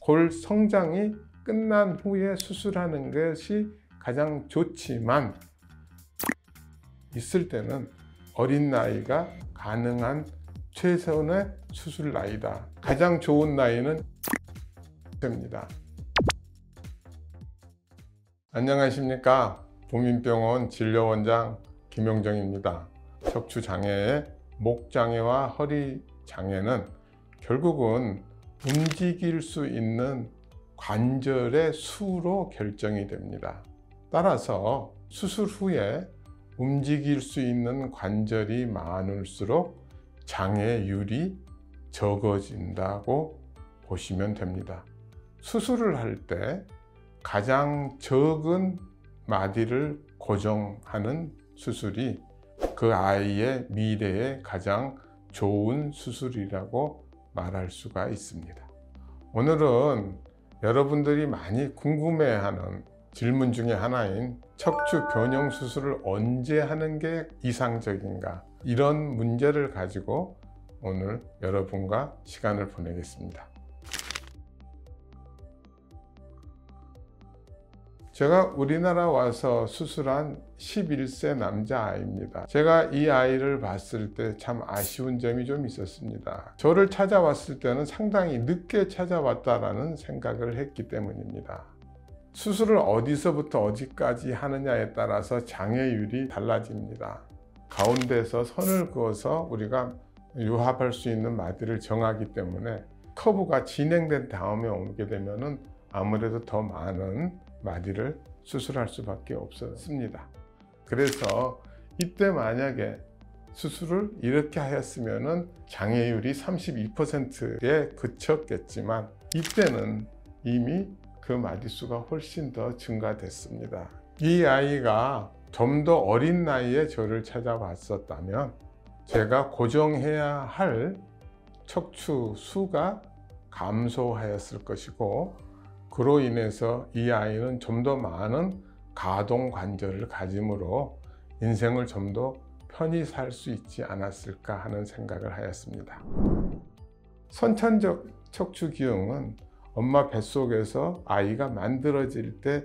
볼 성장이 끝난 후에 수술하는 것이 가장 좋지만 있을 때는 어린 나이가 가능한 최선의 수술 나이다. 가장 좋은 나이는 입니다. 안녕하십니까. 보민병원 진료원장 김용정입니다. 척추장애의 목장애와 허리장애는 결국은 움직일 수 있는 관절의 수로 결정이 됩니다. 따라서 수술 후에 움직일 수 있는 관절이 많을수록 장애율이 적어진다고 보시면 됩니다. 수술을 할 때 가장 적은 마디를 고정하는 수술이 그 아이의 미래에 가장 좋은 수술이라고 말할 수가 있습니다. 오늘은 여러분들이 많이 궁금해하는 질문 중에 하나인 척추 변형 수술을 언제 하는 게 이상적인가, 이런 문제를 가지고 오늘 여러분과 시간을 보내겠습니다. 제가 우리나라 와서 수술한 11세 남자아이입니다. 제가 이 아이를 봤을 때 참 아쉬운 점이 좀 있었습니다. 저를 찾아왔을 때는 상당히 늦게 찾아왔다라는 생각을 했기 때문입니다. 수술을 어디서부터 어디까지 하느냐에 따라서 장애율이 달라집니다. 가운데서 선을 그어서 우리가 유합할 수 있는 마디를 정하기 때문에 커브가 진행된 다음에 오게 되면은 아무래도 더 많은 마디를 수술할 수밖에 없었습니다. 그래서 이때 만약에 수술을 이렇게 하였으면 장애율이 32%에 그쳤겠지만 이때는 이미 그 마디수가 훨씬 더 증가됐습니다. 이 아이가 좀 더 어린 나이에 저를 찾아왔었다면 제가 고정해야 할 척추 수가 감소하였을 것이고, 그로 인해서 이 아이는 좀 더 많은 가동 관절을 가짐으로 인생을 좀 더 편히 살 수 있지 않았을까 하는 생각을 하였습니다. 선천적 척추 기형은 엄마 뱃속에서 아이가 만들어질 때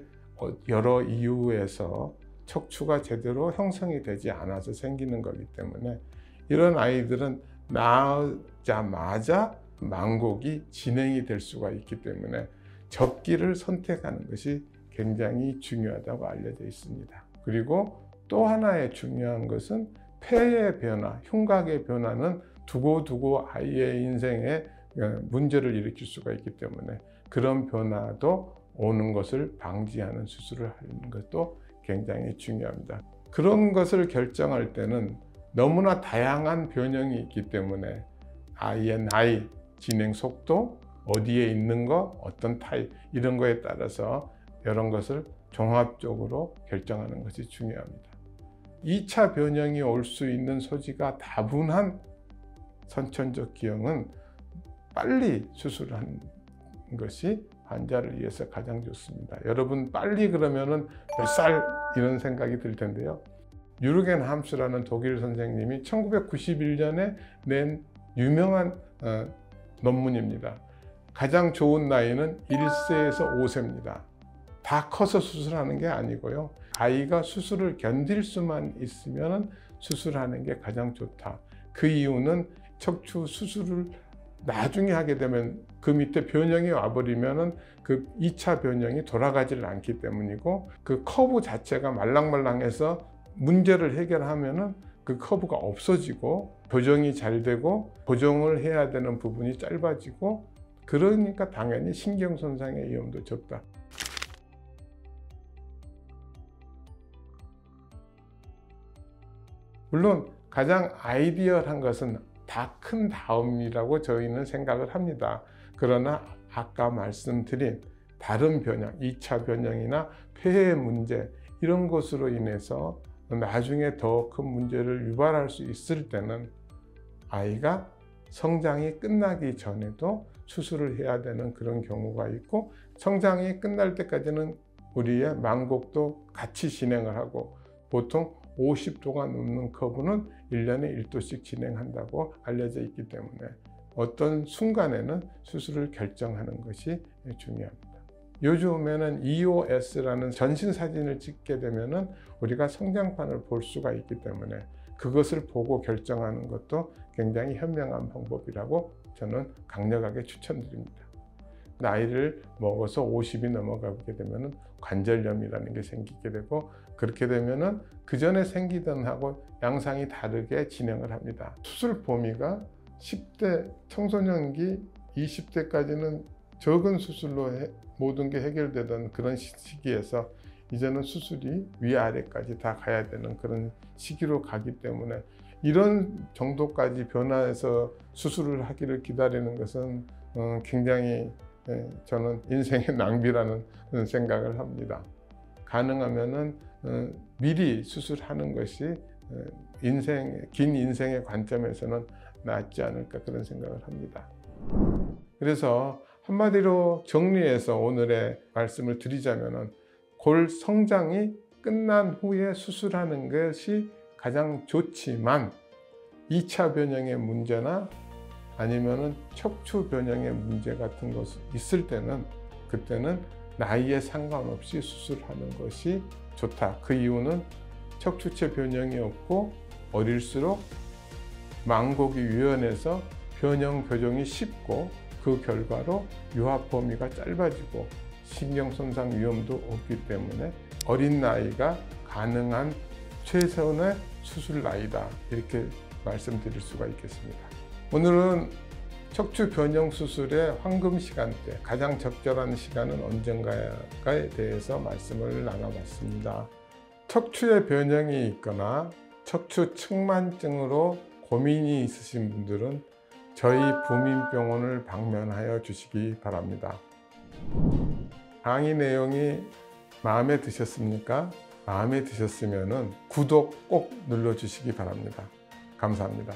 여러 이유에서 척추가 제대로 형성이 되지 않아서 생기는 거기 때문에 이런 아이들은 낳자마자 망곡이 진행이 될 수가 있기 때문에 접기를 선택하는 것이 굉장히 중요하다고 알려져 있습니다. 그리고 또 하나의 중요한 것은 폐의 변화, 흉곽의 변화는 두고두고 아이의 인생에 문제를 일으킬 수가 있기 때문에 그런 변화도 오는 것을 방지하는 수술을 하는 것도 굉장히 중요합니다. 그런 것을 결정할 때는 너무나 다양한 변형이 있기 때문에 아이의 나이, 진행 속도, 어디에 있는 거, 어떤 타입, 이런 거에 따라서 이런 것을 종합적으로 결정하는 것이 중요합니다. 2차 변형이 올 수 있는 소지가 다분한 선천적 기형은 빨리 수술하는 것이 환자를 위해서 가장 좋습니다. 여러분 빨리 그러면은 몇 살 이런 생각이 들 텐데요. 유르겐 함스라는 독일 선생님이 1991년에 낸 유명한 논문입니다. 가장 좋은 나이는 1세에서 5세입니다. 다 커서 수술하는 게 아니고요. 아이가 수술을 견딜 수만 있으면 수술하는 게 가장 좋다. 그 이유는 척추 수술을 나중에 하게 되면 그 밑에 변형이 와버리면 그 2차 변형이 돌아가지를 않기 때문이고, 그 커브 자체가 말랑말랑해서 문제를 해결하면 그 커브가 없어지고 교정이 잘 되고 고정을 해야 되는 부분이 짧아지고, 그러니까 당연히 신경손상의 위험도 적다. 물론 가장 아이디얼한 것은 다 큰 다음이라고 저희는 생각을 합니다. 그러나 아까 말씀드린 다른 변형, 2차 변형이나 폐의 문제, 이런 것으로 인해서 나중에 더 큰 문제를 유발할 수 있을 때는 아이가 성장이 끝나기 전에도 수술을 해야 되는 그런 경우가 있고, 성장이 끝날 때까지는 우리의 망곡도 같이 진행을 하고, 보통 50도가 넘는 커브는 1년에 1도씩 진행한다고 알려져 있기 때문에 어떤 순간에는 수술을 결정하는 것이 중요합니다. 요즘에는 EOS라는 전신 사진을 찍게 되면은 우리가 성장판을 볼 수가 있기 때문에 그것을 보고 결정하는 것도 굉장히 현명한 방법이라고 저는 강력하게 추천드립니다. 나이를 먹어서 50이 넘어가게 되면은 관절염이라는 게 생기게 되고, 그렇게 되면은 그 전에 생기던 하고 양상이 다르게 진행을 합니다. 수술 범위가 10대 청소년기 20대까지는 적은 수술로 모든 게 해결되던 그런 시기에서 이제는 수술이 위아래까지 다 가야 되는 그런 시기로 가기 때문에 이런 정도까지 변화해서 수술을 하기를 기다리는 것은 굉장히 저는 인생의 낭비라는 생각을 합니다. 가능하면은 미리 수술하는 것이 긴 인생의 관점에서는 낫지 않을까 그런 생각을 합니다. 그래서 한마디로 정리해서 오늘의 말씀을 드리자면은 골 성장이 끝난 후에 수술하는 것이 가장 좋지만 2차 변형의 문제나 아니면은 척추 변형의 문제 같은 것이 있을 때는 그때는 나이에 상관없이 수술하는 것이 좋다. 그 이유는 척추체 변형이 없고 어릴수록 망곡이 유연해서 변형 교정이 쉽고 그 결과로 유합 범위가 짧아지고 신경 손상 위험도 없기 때문에 어린 나이가 가능한 최선의 수술 나이다, 이렇게 말씀드릴 수가 있겠습니다. 오늘은 척추 변형 수술의 황금 시간대, 가장 적절한 시간은 언젠가에 대해서 말씀을 나눠봤습니다. 척추의 변형이 있거나 척추 측만증으로 고민이 있으신 분들은 저희 부민병원을 방문하여 주시기 바랍니다. 강의 내용이 마음에 드셨습니까? 마음에 드셨으면 구독 꼭 눌러주시기 바랍니다. 감사합니다.